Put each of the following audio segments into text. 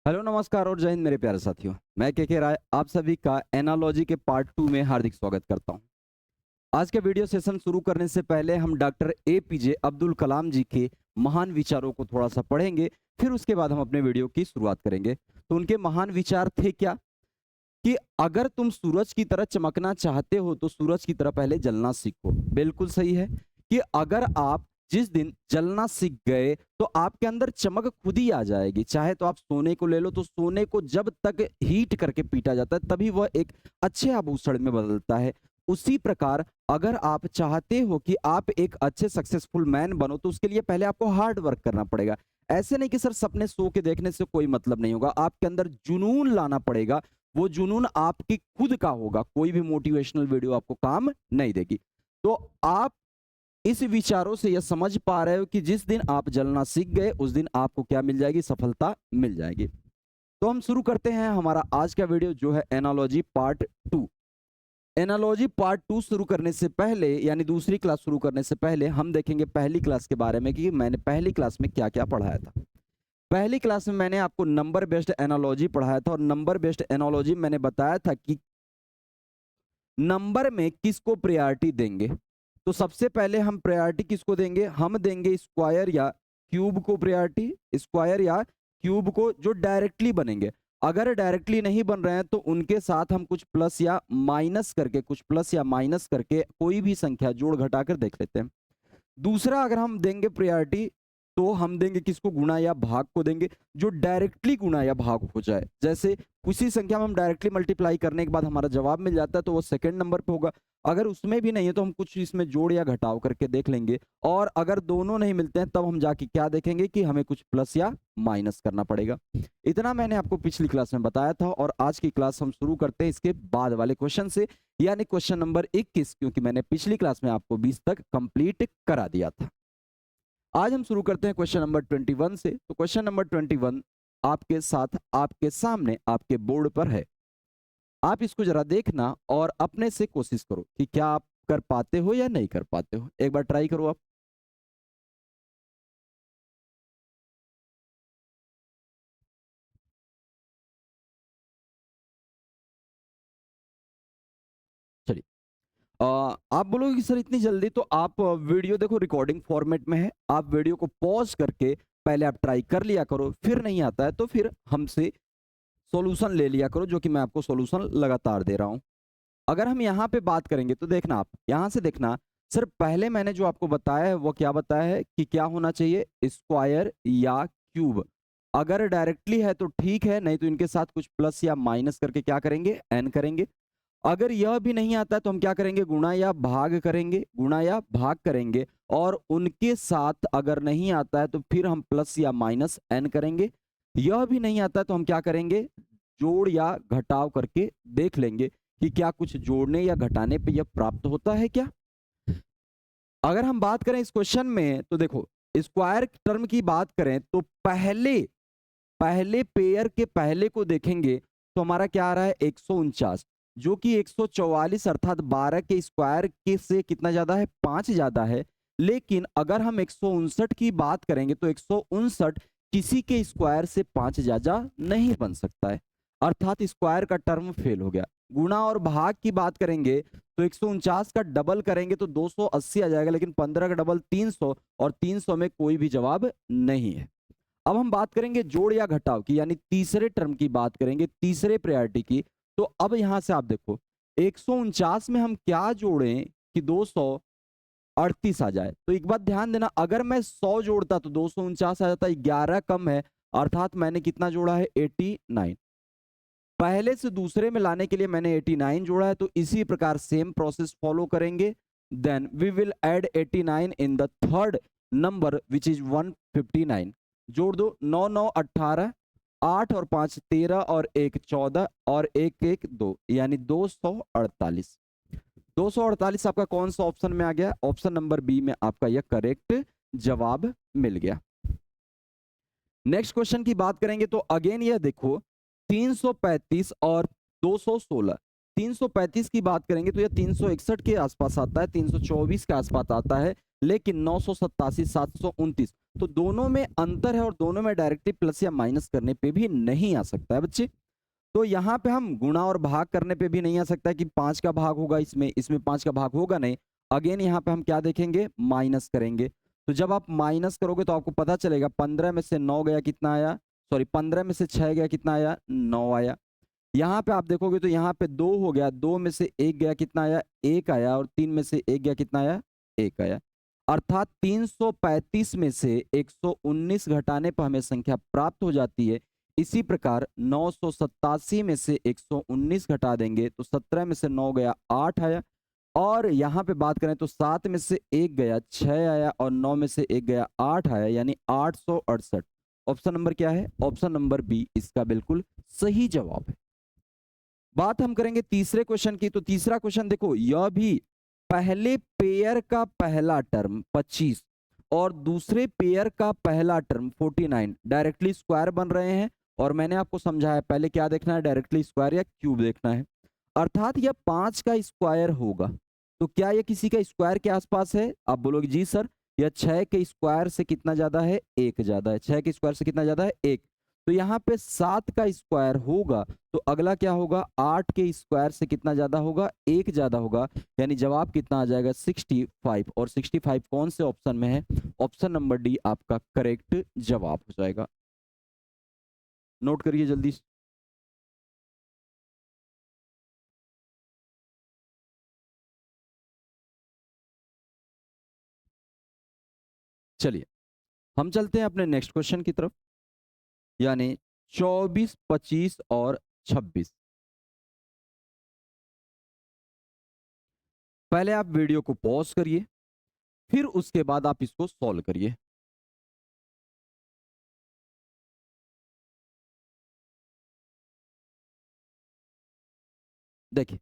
Hello नमस्कार और जय हिंद मेरे प्यारे साथियों। मैं के राय आप सभी का एनालॉजी के पार्ट 2 में हार्दिक स्वागत करता हूं। आज के वीडियो सेशन शुरू करने से पहले हम डॉक्टर एपीजे अब्दुल कलाम जी के महान विचारों को थोड़ा सा पढ़ेंगे, फिर उसके बाद हम अपने वीडियो की शुरुआत करेंगे। तो उनके महान विचार थे क्या कि अगर तुम सूरज की तरह चमकना चाहते हो तो सूरज की तरह पहले जलना सीखो। बिल्कुल सही है कि अगर आप जिस दिन जलना सीख गए तो आपके अंदर चमक खुद ही आ जाएगी। चाहे तो आप सोने को ले लो, तो सोने को जब तक हीट करके पीटा जाता है तभी वह एक अच्छे आभूषण में बदलता है। उसी प्रकार अगर आप चाहते हो कि आप एक अच्छे सक्सेसफुल मैन बनो तो उसके लिए पहले आपको हार्ड वर्क करना पड़ेगा। ऐसे नहीं कि सर सपने सो के देखने से कोई मतलब नहीं होगा, आपके अंदर जुनून लाना पड़ेगा। वो जुनून आपकी खुद का होगा, कोई भी मोटिवेशनल वीडियो आपको काम नहीं देगी। तो आप इस विचारों से यह समझ पा रहे हो कि जिस दिन आप जलना सीख गए उस दिन आपको क्या मिल जाएगी, सफलता मिल जाएगी। तो हम शुरू करते हैं हमारा आज का वीडियो जो है एनालॉजी पार्ट 2। एनालॉजी पार्ट 2 शुरू करने से पहले यानी दूसरी क्लास शुरू करने से पहले हम देखेंगे पहली क्लास के बारे में कि मैंने पहली क्लास में क्या क्या पढ़ाया था। पहली क्लास में मैंने आपको नंबर बेस्ड एनालॉजी पढ़ाया था और नंबर बेस्ड एनालॉजी मैंने बताया था कि नंबर में किसको प्रायोरिटी देंगे। तो सबसे पहले हम प्रायोरिटी किसको देंगे, हम देंगे स्क्वायर या क्यूब को प्रायोरिटी, स्क्वायर या क्यूब को जो डायरेक्टली बनेंगे। अगर डायरेक्टली नहीं बन रहे हैं तो उनके साथ हम कुछ प्लस या माइनस करके कोई भी संख्या जोड़ घटाकर देख लेते हैं। दूसरा अगर हम देंगे प्रायोरिटी तो हम देंगे किसको, गुणा या भाग को देंगे, जो डायरेक्टली गुणा या भाग हो जाए। जैसे किसी संख्या में हम डायरेक्टली मल्टीप्लाई करने के बाद हमारा जवाब मिल जाता है तो वो सेकंड नंबर पे होगा। अगर उसमें भी नहीं है तो हम कुछ इसमें जोड़ या घटाव करके देख लेंगे। और अगर दोनों नहीं मिलते हैं तब हम जाके क्या देखेंगे कि हमें कुछ प्लस या माइनस करना पड़ेगा। इतना मैंने आपको पिछली क्लास में बताया था और आज की क्लास हम शुरू करते हैं इसके बाद वाले क्वेश्चन से, यानी क्वेश्चन नंबर 21, क्योंकि मैंने पिछली क्लास में आपको 20 तक कंप्लीट करा दिया था। आज हम शुरू करते हैं क्वेश्चन नंबर 21 से। तो क्वेश्चन नंबर 21 आपके साथ आपके सामने आपके बोर्ड पर है। आप इसको जरा देखना और अपने से कोशिश करो कि क्या आप कर पाते हो या नहीं कर पाते हो। एक बार ट्राई करो आप। चलिए, आप बोलोगे कि सर इतनी जल्दी, तो आप वीडियो देखो रिकॉर्डिंग फॉर्मेट में है, आप वीडियो को पॉज करके पहले आप ट्राई कर लिया करो, फिर नहीं आता है तो फिर हमसे सॉल्यूशन ले लिया करो, जो कि मैं आपको सॉल्यूशन लगातार दे रहा हूं। अगर हम यहाँ पे बात करेंगे तो देखना, आप यहाँ से देखना। सर पहले मैंने जो आपको बताया है वो क्या बताया है कि क्या होना चाहिए, स्क्वायर या क्यूब। अगर डायरेक्टली है तो ठीक है, नहीं तो इनके साथ कुछ प्लस या माइनस करके क्या करेंगे, एन करेंगे। अगर यह भी नहीं आता है तो हम क्या करेंगे, गुणा या भाग करेंगे, गुणा या भाग करेंगे। और उनके साथ अगर नहीं आता है तो फिर हम प्लस या माइनस एन करेंगे। यह भी नहीं आता है तो हम क्या करेंगे, जोड़ या घटाव करके देख लेंगे कि क्या कुछ जोड़ने या घटाने पे यह प्राप्त होता है क्या। अगर हम बात करें इस क्वेश्चन में तो देखो, स्क्वायर टर्म की बात करें तो पहले पहले पेयर के पहले को देखेंगे तो हमारा क्या आ रहा है, 149, जो कि 144 अर्थात 12 के स्क्वायर के से कितना ज्यादा है, 5 ज्यादा है। लेकिन अगर हम 159 की बात करेंगे तो 159 किसी के स्क्वायर से 5 ज्यादा नहीं बन सकता है, अर्थात स्क्वायर का टर्म फेल हो गया। गुणा और भाग की बात करेंगे तो 149 का डबल करेंगे तो 280 आ जाएगा, लेकिन 15 का डबल 300 और 300 में कोई भी जवाब नहीं है। अब हम बात करेंगे जोड़ या घटाव की, यानी तीसरे टर्म की बात करेंगे, तीसरे प्रायोरिटी की। तो अब यहां से आप देखो, 149 में हम क्या जोड़ें कि 238 आ जाए। तो एक बात ध्यान देना, अगर मैं 100 जोड़ता तो 249 आ जाता, 11 कम है, अर्थात मैंने कितना जोड़ा है, 89। पहले से दूसरे में लाने के लिए मैंने 89 जोड़ा है, तो इसी प्रकार सेम प्रोसेस फॉलो करेंगे। Then we will add 89 in the third number which is 159। जोड़ दो, 9 9 18, 8 और 5 13 और 1 14 और 1 1 2, यानी 248। 248 आपका कौन सा ऑप्शन में आ गया, ऑप्शन नंबर बी में आपका यह करेक्ट जवाब मिल गया। नेक्स्ट क्वेश्चन की बात करेंगे तो अगेन यह देखो, 335 और 216। 335 की बात करेंगे तो यह 361 के आसपास आता है, 324 के आसपास आता है, लेकिन 987 729, तो दोनों में अंतर है और दोनों में डायरेक्टली प्लस या माइनस करने पे भी नहीं आ सकता है बच्चे। तो यहाँ पे हम गुणा और भाग करने पे भी नहीं आ सकता है कि 5 का भाग होगा इसमें, इसमें 5 का भाग होगा नहीं। अगेन यहाँ पे हम क्या देखेंगे, माइनस करेंगे। तो जब आप माइनस करोगे तो आपको पता चलेगा 15 में से 9 गया कितना आया, सॉरी 15 में से 6 गया कितना आया, 9 आया। यहाँ पे आप देखोगे तो यहाँ पे 2 हो गया, 2 में से 1 गया कितना आया, 1 आया, और 3 में से 1 गया कितना आया, 1 आया। अर्थात 335 में से 119 घटाने पर हमें संख्या प्राप्त हो जाती है। इसी प्रकार 987 में से 119 घटा देंगे तो 17 में से 9 गया 8 आया, और यहाँ पे बात करें तो 7 में से 1 गया 6 आया, और 9 में से 1 गया 8 आया, यानी 868। ऑप्शन नंबर क्या है, ऑप्शन नंबर बी इसका बिल्कुल सही जवाब है। बात हम करेंगे तीसरे क्वेश्चन की। तो तीसरा क्वेश्चन देखो, यह भी पहले पेयर का पहला टर्म 25 और दूसरे पेयर का पहला टर्म 49 डायरेक्टली स्क्वायर बन रहे हैं, और मैंने आपको समझाया पहले क्या देखना है, डायरेक्टली स्क्वायर या क्यूब देखना है। अर्थात यह 5 का स्क्वायर होगा। तो क्या यह किसी का स्क्वायर के आसपास है, आप बोलोगे जी सर यह 6 के स्क्वायर से कितना ज्यादा है, 1 ज्यादा है। 6 के स्क्वायर से कितना ज्यादा है, 1। तो यहाँ पे 7 का स्क्वायर होगा, तो अगला क्या होगा, 8 के स्क्वायर से कितना ज्यादा होगा, 1 ज्यादा होगा, यानी जवाब कितना आ जाएगा, 65। और 65 कौन से ऑप्शन में है, ऑप्शन नंबर डी आपका करेक्ट जवाब हो जाएगा। नोट करिए जल्दी। चलिए हम चलते हैं अपने नेक्स्ट क्वेश्चन की तरफ, यानी 24 25 और 26। पहले आप वीडियो को पॉज करिए, फिर उसके बाद आप इसको सॉल्व करिए। देखिए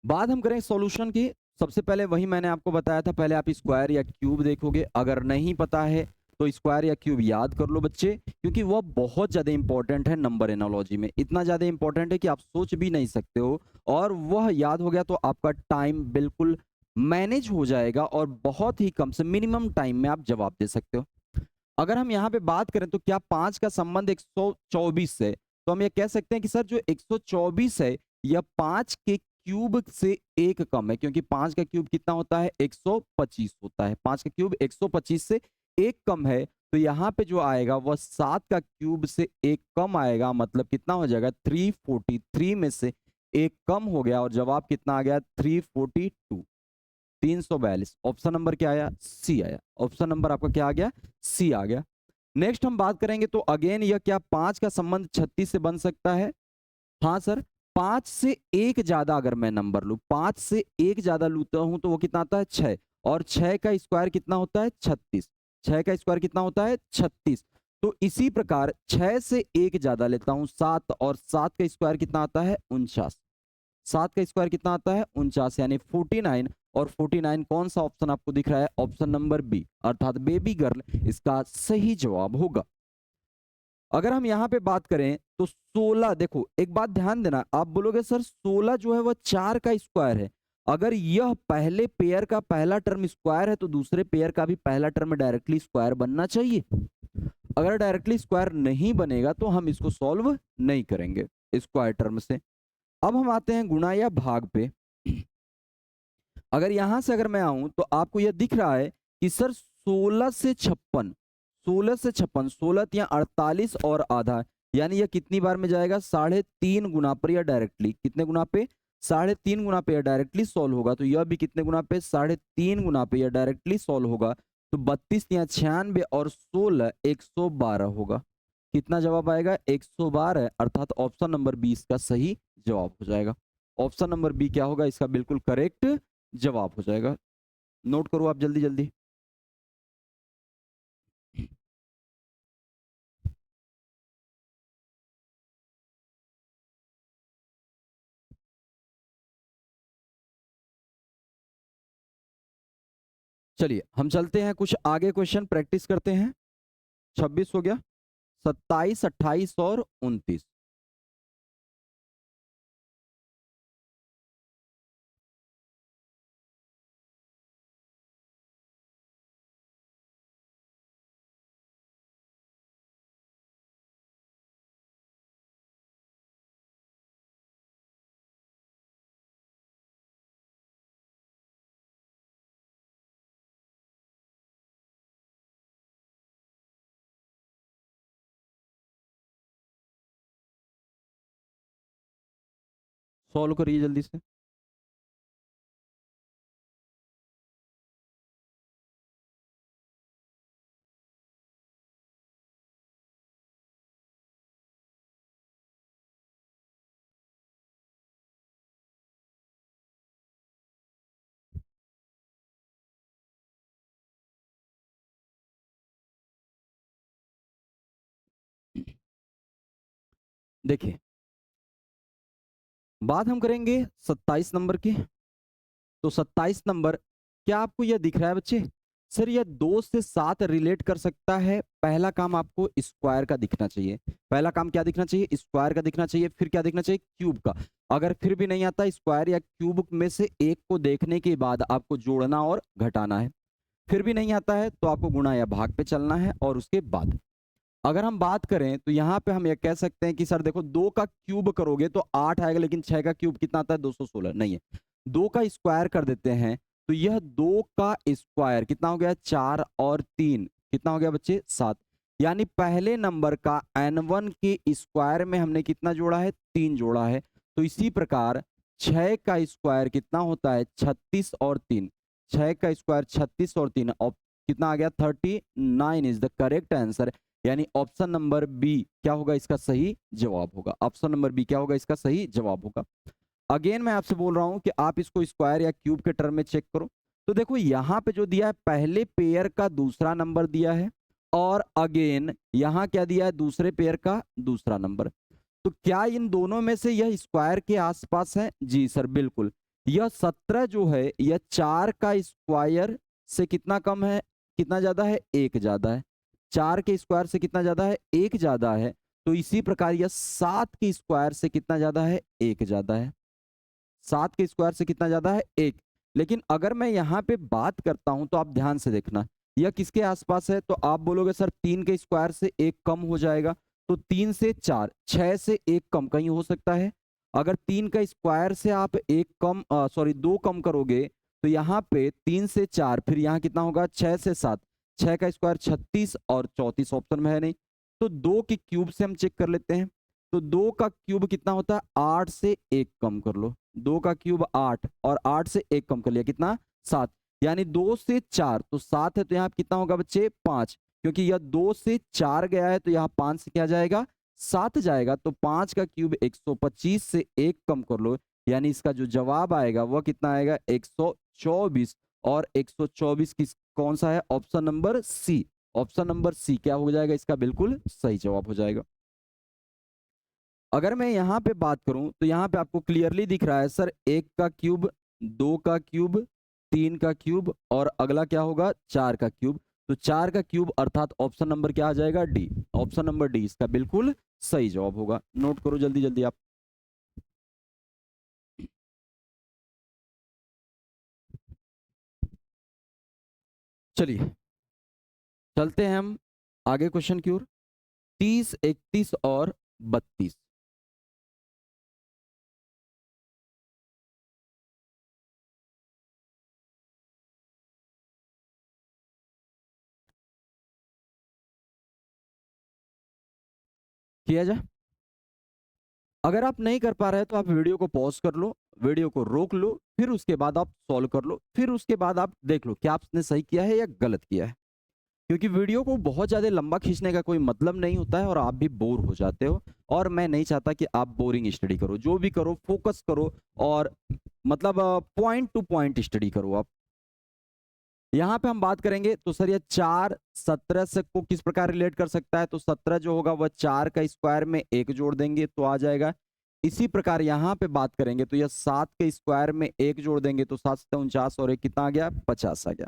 बात हम करें सॉल्यूशन की, सबसे पहले वही मैंने आपको बताया था, पहले आप स्क्वायर या क्यूब देखोगे। अगर नहीं पता है तो स्क्वायर या क्यूब याद कर लो बच्चे, क्योंकि वह बहुत ज्यादा इंपॉर्टेंट है नंबर एनालॉजी में। इतना ज्यादा इंपॉर्टेंट है कि आप सोच भी नहीं सकते हो, और वह याद हो गया तो आपका टाइम बिल्कुल मैनेज हो जाएगा, और बहुत ही कम से मिनिमम टाइम में आप जवाब दे सकते हो। अगर हम यहाँ पे बात करें तो क्या 5 का संबंध 124 से, तो हम ये कह सकते हैं कि सर जो 124 है यह 5 के क्यूब से एक कम है, क्योंकि 5 का क्यूब कितना होता है, 125 होता है। 5 का क्यूब 125 से एक कम है, तो यहाँ पे जो आएगा वह 7 का क्यूब से एक कम आएगा, मतलब कितना हो जाएगा, 343 में से एक कम हो गया, और जवाब कितना आ गया, 342, 342। ऑप्शन नंबर क्या आया, सी आया। ऑप्शन नंबर आपका क्या आ गया, सी आ गया। नेक्स्ट हम बात करेंगे तो अगेन यह क्या 5 का संबंध 36 से बन सकता है, हाँ सर। 5 से एक ज्यादा अगर मैं नंबर लूं, 5 से एक ज्यादा लूता हूं तो वो कितना आता है, 6, और 6 का स्क्वायर कितना होता है, 36। 6 का स्क्वायर कितना होता है, 36। तो इसी प्रकार 6 से एक ज्यादा लेता हूं 7, और 7 का स्क्वायर कितना आता है, 49। 7 का स्क्वायर कितना आता है, 49, यानी 49। और 49 कौन सा ऑप्शन आपको दिख रहा है, ऑप्शन नंबर बी, अर्थात बेबी गर्ल इसका सही जवाब होगा। अगर हम यहाँ पे बात करें तो 16, देखो एक बात ध्यान देना, आप बोलोगे सर 16 जो है वह 4 का स्क्वायर है। अगर यह पहले पेयर का पहला टर्म स्क्वायर है तो दूसरे पेयर का भी पहला टर्म डायरेक्टली स्क्वायर बनना चाहिए। अगर डायरेक्टली स्क्वायर नहीं बनेगा तो हम इसको सॉल्व नहीं करेंगे स्क्वायर टर्म से। अब हम आते हैं गुणा या भाग पे। अगर यहां से अगर मैं आऊं तो आपको यह दिख रहा है कि सर 16 से 56, 16 से 56, 16 या 48 और आधा, यानी यह कितनी बार में जाएगा, 3.5 गुना पर, या डायरेक्टली कितने गुना पे, 3.5 गुना पे, या डायरेक्टली सॉल्व होगा। तो यह भी कितने गुना पे, 3.5 गुना पे, या डायरेक्टली सॉल्व होगा। तो 32 या 96 और 16 112 होगा। कितना जवाब आएगा, 112, अर्थात ऑप्शन नंबर 20 का सही जवाब हो जाएगा। ऑप्शन नंबर बी क्या होगा, इसका बिल्कुल करेक्ट जवाब हो जाएगा। नोट करो आप जल्दी जल्दी। चलिए हम चलते हैं कुछ आगे क्वेश्चन प्रैक्टिस करते हैं। 26 हो गया, 27 28 और 29। सॉल्व करिए जल्दी से। देखिए, बात हम करेंगे 27 नंबर की। तो 27 नंबर, क्या आपको यह दिख रहा है बच्चे? सर यह 2 से 7 रिलेट कर सकता है। पहला काम आपको स्क्वायर का दिखना चाहिए। पहला काम क्या दिखना चाहिए? स्क्वायर का दिखना चाहिए। फिर क्या दिखना चाहिए? क्यूब का। अगर फिर भी नहीं आता स्क्वायर या क्यूब में से एक को देखने के बाद आपको जोड़ना और घटाना है। फिर भी नहीं आता है तो आपको गुणा या भाग पे चलना है और उसके बाद अगर हम बात करें तो यहाँ पे हम ये कह सकते हैं कि सर देखो 2 का क्यूब करोगे तो 8 आएगा, लेकिन 6 का क्यूब कितना आता है? 216 नहीं है। 2 का स्क्वायर कर देते हैं तो यह 2 का स्क्वायर कितना हो गया? 4 और 3 कितना हो गया बच्चे? 7। यानी पहले नंबर का n1 के स्क्वायर में हमने कितना जोड़ा है? 3 जोड़ा है। तो इसी प्रकार 6 का स्क्वायर कितना होता है? 36 और 3। 6 का स्क्वायर 36 और 3 और कितना आ गया? 39 इज द करेक्ट आंसर। यानी ऑप्शन नंबर बी क्या होगा इसका सही जवाब होगा। ऑप्शन नंबर बी क्या होगा इसका सही जवाब होगा। अगेन मैं आपसे बोल रहा हूं कि आप इसको स्क्वायर या क्यूब के टर्म में चेक करो। तो देखो यहां पे जो दिया है पहले पेयर का दूसरा नंबर दिया है और अगेन यहां क्या दिया है? दूसरे पेयर का दूसरा नंबर। तो क्या इन दोनों में से यह स्क्वायर के आसपास है? जी सर बिल्कुल। यह 17 जो है यह 4 का स्क्वायर से कितना कम है? कितना ज्यादा है? 1 ज्यादा है। 4 के स्क्वायर से कितना ज्यादा है? 1 ज्यादा है। तो इसी प्रकार यह 7 के स्क्वायर से कितना ज्यादा है? 1 ज्यादा है। 7 के स्क्वायर से कितना ज्यादा है? 1। लेकिन अगर मैं यहाँ पे बात करता हूं तो आप ध्यान से देखना, यह किसके आसपास है? तो आप बोलोगे सर 3 के स्क्वायर से 1 कम हो जाएगा। तो 3 से 4, 6 से 1 कम कहीं हो सकता है। अगर 3 का स्क्वायर से आप 1 कम सॉरी 2 कम करोगे तो यहाँ पे 3 से 4, फिर यहाँ कितना होगा? 6 से 7। 6 का स्क्वायर 36 और 34 ऑप्शन में है नहीं। तो 2 के क्यूब से हम चेक कर लेते हैं। तो 2 का क्यूब कितना होता है? 8 से 1 कम कर लो। 2 का क्यूब 8 और 8 से 1 कम कर लिया कितना? 7। यानी 2 से 4 तो 7 है, तो यहाँ कितना होगा बच्चे? 5। क्योंकि यह 2 से 4 गया है तो यहाँ 5 से क्या जाएगा? 7 जाएगा। तो 5 का क्यूब 125 से 1 कम कर लो, यानी इसका जो जवाब आएगा वह कितना आएगा? 124। और 124 किस कौन सा है? Option number C. Option number C क्या हो जाएगा इसका बिल्कुल सही जवाब हो जाएगा। अगर मैं यहाँ पे बात करूं तो यहाँ पे आपको क्लियरली दिख रहा है सर 1 का क्यूब, 2 का क्यूब, 3 का क्यूब और अगला क्या होगा? 4 का क्यूब। तो 4 का क्यूब अर्थात ऑप्शन नंबर क्या आ जाएगा? डी। ऑप्शन नंबर डी इसका बिल्कुल सही जवाब होगा। नोट करो जल्दी जल्दी आप। चलिए चलते हैं हम आगे क्वेश्चन की ओर। 30, 31 और 32 किया जाए। अगर आप नहीं कर पा रहे हैं तो आप वीडियो को पॉज कर लो, वीडियो को रोक लो, फिर उसके बाद आप सॉल्व कर लो, फिर उसके बाद आप देख लो क्या आपने सही किया है या गलत किया है। क्योंकि वीडियो को बहुत ज्यादा लंबा खींचने का कोई मतलब नहीं होता है और आप भी बोर हो जाते हो। और मैं नहीं चाहता कि आप बोरिंग स्टडी करो। जो भी करो फोकस करो और मतलब पॉइंट टू पॉइंट स्टडी करो आप। यहाँ पे हम बात करेंगे तो सर ये 4 17 से को किस प्रकार रिलेट कर सकता है? तो 17 जो होगा वह 4 का स्क्वायर में 1 जोड़ देंगे तो आ जाएगा। इसी प्रकार यहाँ पे बात करेंगे तो यह 7 के स्क्वायर में 1 जोड़ देंगे तो 7 से 49 और 1 कितना आ गया? 50 आ गया।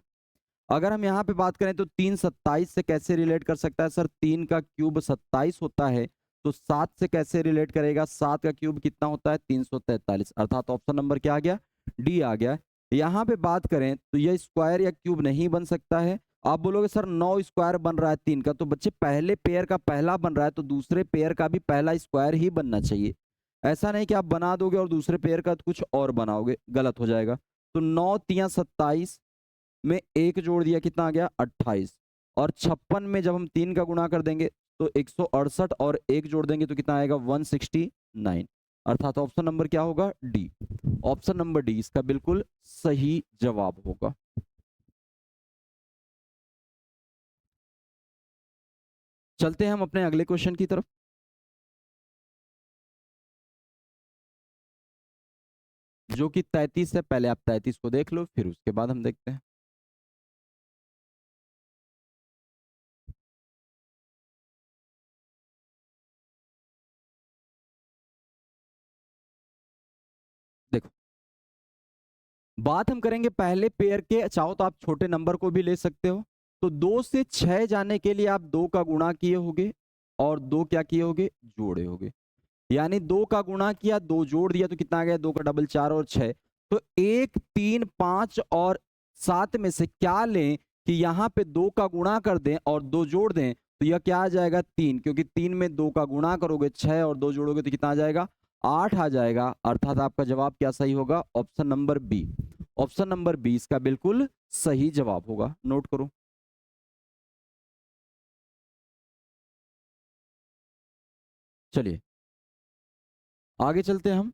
अगर हम यहाँ पे बात करें तो 3 27 से कैसे रिलेट कर सकता है? सर 3 का क्यूब 27 होता है तो 7 से कैसे रिलेट करेगा? 7 का क्यूब कितना होता है? 343। अर्थात ऑप्शन नंबर क्या आ गया? डी आ गया। यहाँ पे बात करें तो यह स्क्वायर या क्यूब नहीं बन सकता है। आप बोलोगे सर 9 स्क्वायर बन रहा है 3 का, तो बच्चे पहले पेयर का पहला बन रहा है तो दूसरे पेयर का भी पहला स्क्वायर ही बनना चाहिए। ऐसा नहीं कि आप बना दोगे और दूसरे पेयर का कुछ और बनाओगे, गलत हो जाएगा। तो 9 तिया 27 में 1 जोड़ दिया कितना आ गया? 28। और 56 में जब हम 3 का गुणा कर देंगे तो 168 और 1 जोड़ देंगे तो कितना आएगा? 169। अर्थात ऑप्शन नंबर क्या होगा, डी। ऑप्शन नंबर डी इसका बिल्कुल सही जवाब होगा। चलते हैं हम अपने अगले क्वेश्चन की तरफ। जो कि 33 है। पहले आप 33 को देख लो, फिर उसके बाद हम देखते हैं। देखो, बात हम करेंगे पहले पेयर के। चाहो तो आप छोटे नंबर को भी ले सकते हो। तो 2 से 6 जाने के लिए आप 2 का गुणा किए होगे और 2 क्या किए होगे, जोड़े होगे। यानी 2 का गुणा किया, 2 जोड़ दिया, तो कितना आ गया, 2 का डबल 4 और 6। तो 1, 3, 5 और 7 में से क्या लें कि यहां पे 2 का गुणा कर दें और 2 जोड़ दें, तो यह क्या आ जाएगा, 3। क्योंकि 3 में 2 का गुणा करोगे 6 और 2 जोड़ोगे तो कितना आ जाएगा, 8 आ जाएगा। अर्थात आपका जवाब क्या सही होगा, option number B. Option number B इसका बिल्कुल सही जवाब होगा। नोट करो। चलिए आगे चलते हैं हम।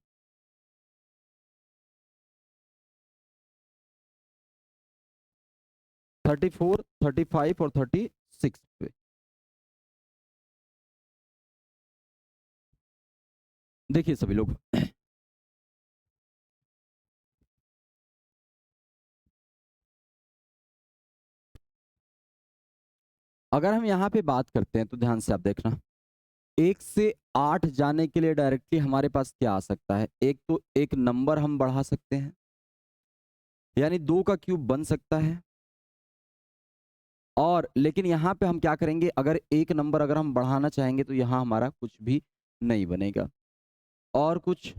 34, 35 और 36 पे। देखिए सभी लोग, अगर हम यहाँ पे बात करते हैं तो ध्यान से आप देखना। 1 से 8 जाने के लिए डायरेक्टली हमारे पास क्या आ सकता है, एक तो एक नंबर हम बढ़ा सकते हैं, यानी 2 का क्यूब बन सकता है। और लेकिन यहाँ पे हम क्या करेंगे, अगर एक नंबर अगर हम बढ़ाना चाहेंगे तो यहाँ हमारा कुछ भी नहीं बनेगा। और कुछ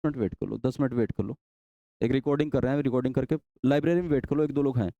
मिनट वेट कर लो, 10 मिनट वेट कर लो। एक रिकॉर्डिंग कर रहे हैं, रिकॉर्डिंग करके लाइब्रेरी में वेट कर लो, 1-2 लोग हैं।